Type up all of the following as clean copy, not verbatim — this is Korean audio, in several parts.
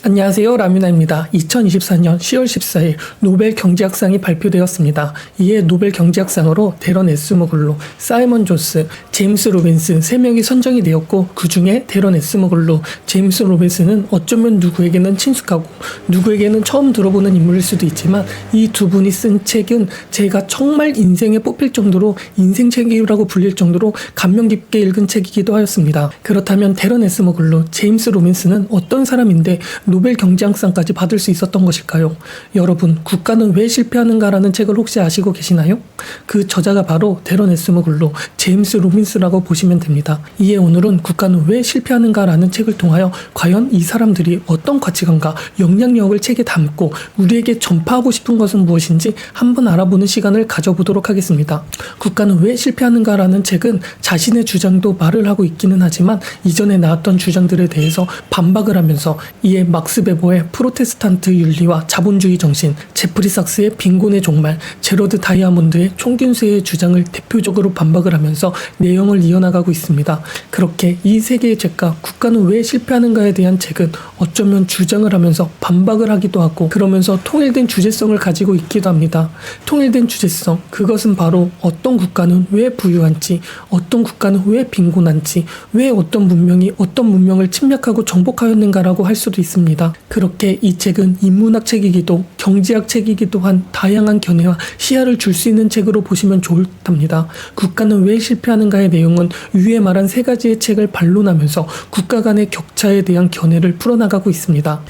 안녕하세요. 라뮤나입니다. 2024년 10월 14일 노벨 경제학상이 발표되었습니다. 이에 노벨 경제학상으로 데런 에스머글루, 사이먼 존스, 제임스 로빈슨 3명이 선정이 되었고, 그 중에 데런 에스머글루, 제임스 로빈슨은 어쩌면 누구에게는 친숙하고 누구에게는 처음 들어보는 인물일 수도 있지만, 이 두 분이 쓴 책은 제가 정말 인생에 뽑힐 정도로 인생책이라고 불릴 정도로 감명 깊게 읽은 책이기도 하였습니다. 그렇다면 데런 에스머글루, 제임스 로빈슨은 어떤 사람인데 노벨 경제학상까지 받을 수 있었던 것일까요? 여러분, 국가는 왜 실패하는가라는 책을 혹시 아시고 계시나요? 그 저자가 바로 데런 에스머글루, 제임스 로빈슨이라고 보시면 됩니다. 이에 오늘은 국가는 왜 실패하는가라는 책을 통하여 과연 이 사람들이 어떤 가치관과 영향력을 책에 담고 우리에게 전파하고 싶은 것은 무엇인지 한번 알아보는 시간을 가져보도록 하겠습니다. 국가는 왜 실패하는가라는 책은 자신의 주장도 말을 하고 있기는 하지만 이전에 나왔던 주장들에 대해서 반박을 하면서, 이에 막스 베버의 프로테스탄트 윤리와 자본주의 정신, 제프리 삭스의 빈곤의 종말, 제러드 다이아몬드의 총균세의 주장을 대표적으로 반박을 하면서 내용을 이어나가고 있습니다. 그렇게 이 세 개의 책과 국가는 왜 실패하는가에 대한 책은 어쩌면 주장을 하면서 반박을 하기도 하고, 그러면서 통일된 주제성을 가지고 있기도 합니다. 통일된 주제성, 그것은 바로 어떤 국가는 왜 부유한지, 어떤 국가는 왜 빈곤한지, 왜 어떤 문명이 어떤 문명을 침략하고 정복하였는가라고 할 수도 있습니다. 그렇게 이 책은 인문학 책이기도 경제학 책이기도 한 다양한 견해와 시야를 줄 수 있는 책으로 보시면 좋답니다. 국가는 왜 실패하는가의 내용은 위에 말한 세 가지의 책을 반론하면서 국가 간의 격차에 대한 견해를 풀어나가고 있습니다.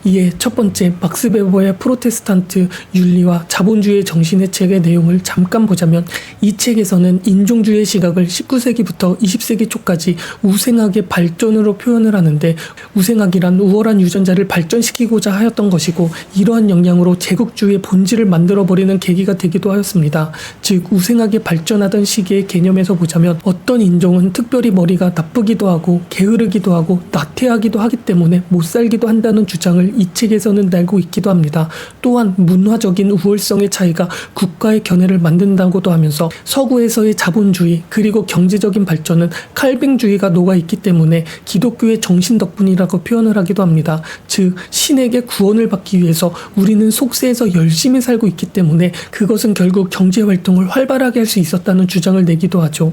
이에 첫 번째, 막스 베버의 프로테스탄트 윤리와 자본주의 정신의 책의 내용을 잠깐 보자면, 이 책에서는 인종주의 시각을 19세기부터 20세기 초까지 우생학의 발전으로 표현을 하는데, 우생학이란 우월한 유전자를 발전시키고자 하였던 것이고, 이러한 영향으로 제국주의의 본질을 만들어버리는 계기가 되기도 하였습니다. 즉, 우생학이 발전하던 시기의 개념에서 보자면 어떤 인종은 특별히 머리가 나쁘기도 하고 게으르기도 하고 나태하기도 하기 때문에 못살기도 한다는 주장을 이 책에서는 내고 있기도 합니다. 또한 문화적인 우월성의 차이가 국가의 견해를 만든다고도 하면서, 서구에서의 자본주의 그리고 경제적인 발전은 칼뱅주의가 녹아있기 때문에 기독교의 정신 덕분이라고 표현을 하기도 합니다. 즉, 신에게 구원을 받기 위해서 우리는 속세에서 열심히 살고 있기 때문에 그것은 결국 경제활동을 활발하게 할 수 있었다는 주장을 내기도 하죠.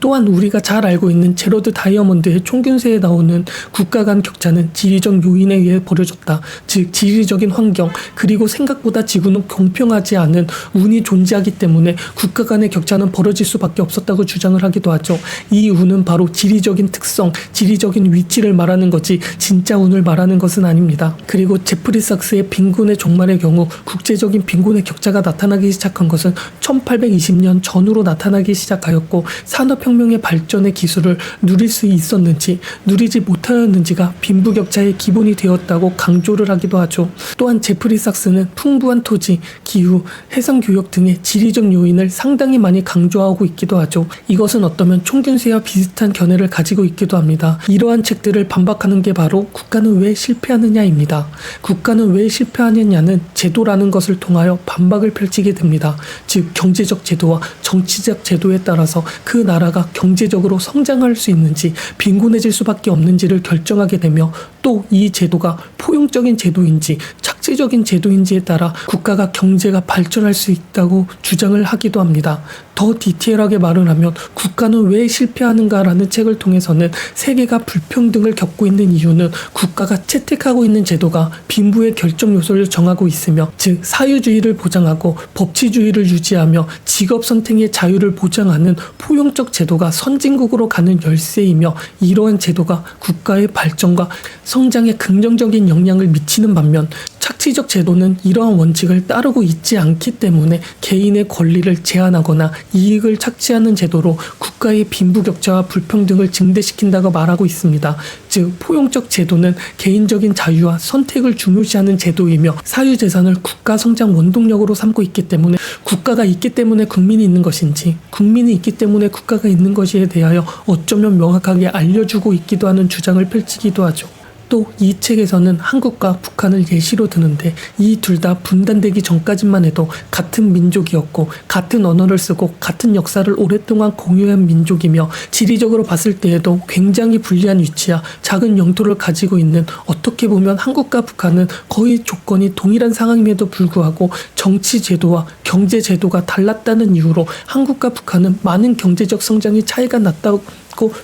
또한 우리가 잘 알고 있는 제러드 다이아몬드의 총균세에 나오는 국가 간 격차는 지리적 요인에 의해 벌어졌다. 즉, 지리적인 환경 그리고 생각보다 지구는 공평하지 않은 운이 존재하기 때문에 국가 간의 격차는 벌어질 수밖에 없었다고 주장을 하기도 하죠. 이 운은 바로 지리적인 특성, 지리적인 위치를 말하는 거지 진짜 운을 말하는 것은 아닙니다. 그리고 제프리 삭스의 빈곤의 종말의 경우 국제적인 빈곤의 격차가 나타나기 시작한 것은 1820년 전후로 나타나기 시작하였고, 산업혁명의 발전의 기술을 누릴 수 있었는지 누리지 못하였는지가 빈부격차의 기본이 되었다고 강조를 하기도 하죠. 또한 제프리 삭스는 풍부한 토지, 기후, 해상교역 등의 지리적 요인을 상당히 많이 강조하고 있기도 하죠. 이것은 어쩌면 총균세와 비슷한 견해를 가지고 있기도 합니다. 이러한 책들을 반박하는 게 바로 국가는 왜 실패하느냐입니다. 국가는 왜 실패하느냐는 제도라는 것을 통하여 반박을 펼치게 됩니다. 즉, 경제적 제도와 정치적 제도에 따라서 그 나라가 경제적으로 성장할 수 있는지 빈곤해질 수밖에 없는지를 결정하게 되며, 또 이 제도가 포용적인 제도인지 착취적인 제도인지에 따라 국가가 경제가 발전할 수 있다고 주장을 하기도 합니다. 더 디테일하게 말을 하면, 국가는 왜 실패하는가라는 책을 통해서는 세계가 불평등을 겪고 있는 이유는 국가가 채택하고 있는 제도가 빈부의 결정 요소를 정하고 있으며, 즉 사유주의를 보장하고 법치주의를 유지하며 직업 선택의 자유를 보장하는 포용적 제도가 선진국으로 가는 열쇠이며, 이러한 제도가 국가의 발전과 성장에 긍정적인 영향을 미치는 반면, 착취적 제도는 이러한 원칙을 따르고 있지 않기 때문에 개인의 권리를 제한하거나 이익을 착취하는 제도로 국가의 빈부격차와 불평등을 증대시킨다고 말하고 있습니다. 즉, 포용적 제도는 개인적인 자유와 선택을 중요시하는 제도이며, 사유재산을 국가 성장 원동력으로 삼고 있기 때문에 국가가 있기 때문에 국민이 있는 것인지, 국민이 있기 때문에 국가가 있는 것에 대하여 어쩌면 명확하게 알려주고 있기도 하는 주장을 펼치기도 하죠. 또 이 책에서는 한국과 북한을 예시로 드는데 이 둘 다 분단되기 전까지만 해도 같은 민족이었고 같은 언어를 쓰고 같은 역사를 오랫동안 공유한 민족이며 지리적으로 봤을 때에도 굉장히 불리한 위치야 작은 영토를 가지고 있는, 어떻게 보면 한국과 북한은 거의 조건이 동일한 상황임에도 불구하고 정치 제도와 경제 제도가 달랐다는 이유로 한국과 북한은 많은 경제적 성장의 차이가 났다고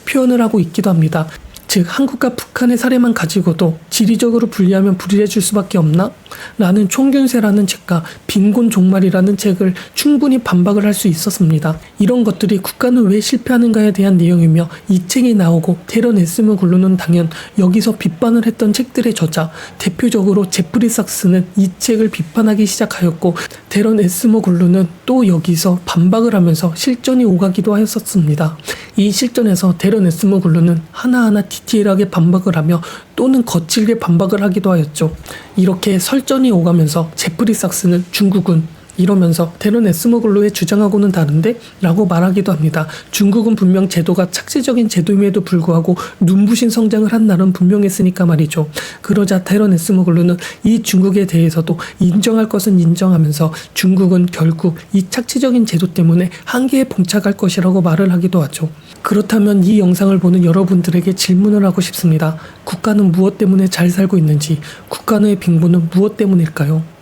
표현을 하고 있기도 합니다. 즉 한국과 북한의 사례만 가지고도 지리적으로 분리하면 불리해질 수밖에 없나? 라는 총균세라는 책과 빈곤 종말이라는 책을 충분히 반박을 할 수 있었습니다. 이런 것들이 국가는 왜 실패하는가에 대한 내용이며 이 책이 나오고 테런 에스무글루는 당연 여기서 비판을 했던 책들의 저자, 대표적으로 제프리 삭스는 이 책을 비판하기 시작하였고 테런 에스무글루는 또 여기서 반박을 하면서 실전이 오가기도 하였었습니다. 이 실전에서 테런 에스무글루는 하나하나 디테일하게 반박을 하며 또는 거칠게 반박을 하기도 하였죠. 이렇게 설전이 오가면서 제프리 삭스는 중국은 이러면서 테런 에스무글루의 주장하고는 다른데? 라고 말하기도 합니다. 중국은 분명 제도가 착시적인 제도임에도 불구하고 눈부신 성장을 한 날은 분명했으니까 말이죠. 그러자 테런 에스무글루는 이 중국에 대해서도 인정할 것은 인정하면서 중국은 결국 이 착시적인 제도 때문에 한계에 봉착할 것이라고 말을 하기도 하죠. 그렇다면 이 영상을 보는 여러분들에게 질문을 하고 싶습니다. 국가는 무엇 때문에 잘 살고 있는지, 국가의 빈곤은 무엇 때문일까요?